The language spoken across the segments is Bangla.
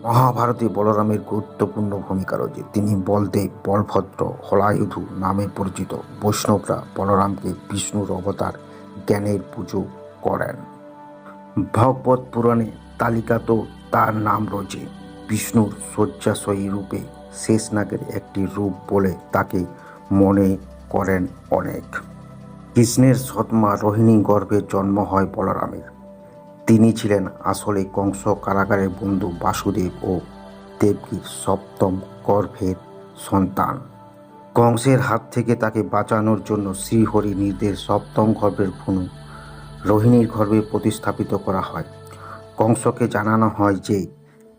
মহাভারতে বলরামের গুরুত্বপূর্ণ ভূমিকা রয়েছে। তিনি বলদেব, বলভদ্র, হলায়ুধু নামে পরিচিত। বৈষ্ণবরা বলরামকে বিষ্ণুর অবতার জ্ঞানের পুজো করেন। ভাগবত পুরাণে তালিকাতেও তার নাম রয়েছে। বিষ্ণুর শয্যাশয়ী রূপে শেষনাগের একটি রূপ বলে তাকে মনে করেন অনেক। কৃষ্ণের সৎমা রোহিণী গর্ভে জন্ম হয় বলরামের। তিনি ছিলেন আসলে কংস কারাগারের বন্ধু বাসুদেব ও দেবকীর সপ্তম গর্ভের সন্তান। কংসের হাত থেকে তাকে বাঁচানোর জন্য শ্রীহরি নির্দেশ সপ্তম গর্ভের ভ্রূণ রোহিণীর গর্ভে প্রতিস্থাপিত করা হয়। কংসকে জানানো হয় যে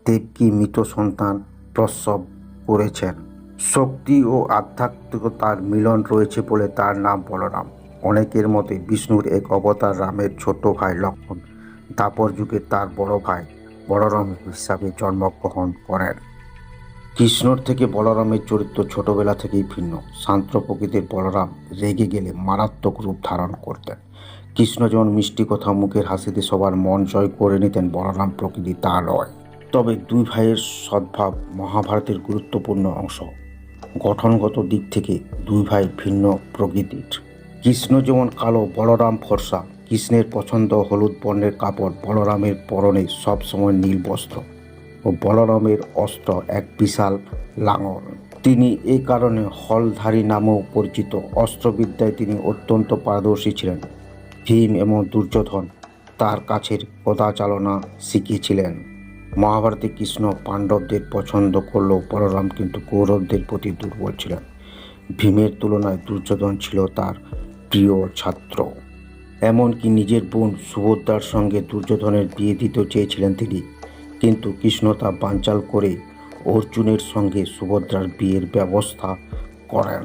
দেবকী মৃত সন্তান প্রসব করেছেন। শক্তি ও আধ্যাত্মিকতার মিলন রয়েছে বলে তার নাম বলরাম। অনেকের মতে বিষ্ণুর এক অবতার রামের ছোট ভাই লক্ষ্মণ দ্বাপর যুগে তার বড় ভাই বলরাম হিসাবে জন্মগ্রহণ করেন। কৃষ্ণর থেকে বলরামের চরিত্র ছোটবেলা থেকেই ভিন্ন। শান্ত প্রকৃতির বলরাম রেগে গেলে মারাত্মক রূপ ধারণ করতেন। কৃষ্ণ যেমন মিষ্টি কথা মুখের হাসিতে সবার মন জয় করে নিতেন, বলরাম প্রকৃতি তা নয়। তবে দুই ভাইয়ের সদ্ভাব মহাভারতের গুরুত্বপূর্ণ অংশ। গঠনগত দিক থেকে দুই ভাই ভিন্ন প্রকৃতির। কৃষ্ণ যেমন কালো, বলরাম ফর্সা। কৃষ্ণের পছন্দ হলুদ বর্ণের কাপড়, বলরামের পরনে সবসময় নীল বস্ত্র ও বলরামের অস্ত্র এক বিশাল লাঙল। তিনি এই কারণে হলধারী নামেও পরিচিত। অস্ত্রবিদ্যায় তিনি অত্যন্ত পারদর্শী ছিলেন। ভীম এবং দুর্যোধন তার কাছের গদা চালনা শিখিয়েছিলেন। মহাভারতে কৃষ্ণ পাণ্ডবদের পছন্দ করলেও বলরাম কিন্তু কৌরবদের প্রতি দুর্বল ছিলেন। ভীমের তুলনায় দুর্যোধন ছিল তার প্রিয় ছাত্র। এমনকি নিজের বোন সুভদ্রার সঙ্গে দুর্যোধনের বিয়ে দিতে চেয়েছিলেন তিনি, কিন্তু কৃষ্ণ তা বানচাল করে অর্জুনের সঙ্গে সুভদ্রার বিয়ের ব্যবস্থা করেন।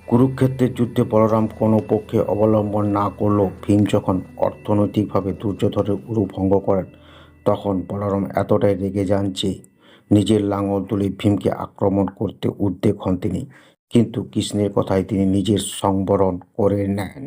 কুরুক্ষেত্রের যুদ্ধে বলরাম কোনো পক্ষে অবলম্বন না করলেও ভীম যখন অর্থনৈতিকভাবে দুর্যোধনের উরু ভঙ্গ করেন, তখন বলরাম এতটাই রেগে যান যে নিজের লাঙল তুলে ভীমকে আক্রমণ করতে উদ্যোগ হন তিনি, কিন্তু কৃষ্ণের কথায় তিনি নিজের সংবরণ করে নেন।